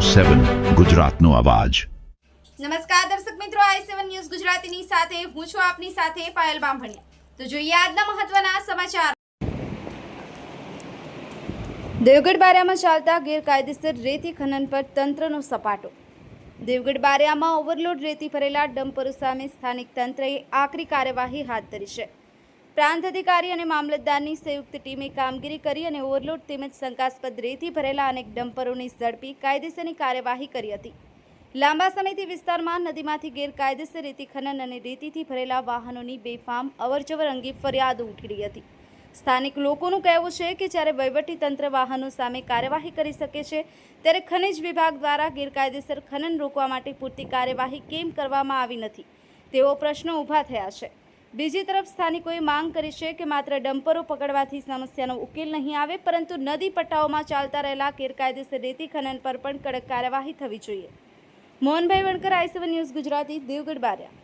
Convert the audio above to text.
7 ગુજરાતનો અવાજ। નમસ્કાર દર્શક મિત્રો, i7 ન્યૂઝ ગુજરાતીની સાથે હું છું આપની સાથે પાયલ બામભણિયા। તો જોઈએ આજના મહત્વના સમાચાર। દેવગઢ બારિયામાં ચાલતા ગેરકાયદેસર રેતી ખનન પર તંત્રનો સપાટો। દેવગઢ બારિયામાં ઓવરલોડ રેતી ભરેલા ડમ્પરો સામે સ્થાનિક તંત્રએ આકરી કાર્યવાહી હાથ ધરી છે। પ્રાંત અધિકારી અને મામલતદારની સંયુક્ત ટીમે કામગીરી કરી અને ઓવરલોડ તેમજ શંકાસ્પદ રેતી ભરેલા અનેક ડમ્પરોને ઝડપી કાયદેસરની કાર્યવાહી કરી હતી। લાંબા સમયથી વિસ્તારમાં નદીમાંથી ગેરકાયદેસર રેતી ખનન અને રેતીથી ભરેલા વાહનોની બેફામ અવરજવર અંગે ફરિયાદો ઉઠી રહી હતી। સ્થાનિક લોકોનું કહેવું છે કે જ્યારે વહીવટીતંત્ર વાહનો સામે કાર્યવાહી કરી શકે છે, ત્યારે ખનિજ વિભાગ દ્વારા ગેરકાયદેસર ખનન રોકવા માટે પૂરતી કાર્યવાહી કેમ કરવામાં આવી નથી, તેવો પ્રશ્નો ઊભા થયા છે। બીજી તરફ સ્થાનિકોએ માંગ કરી છે કે માત્ર ડમ્પરો પકડવાથી સમસ્યાનો ઉકેલ નહીં આવે, પરંતુ નદી પટ્ટાઓમાં ચાલતા રહેલા ગેરકાયદેસર રેતી ખનન પર પણ કડક કાર્યવાહી થવી જોઈએ। Mohanbhai Vankar, i7 news Gujarati, Devgadh Bariya.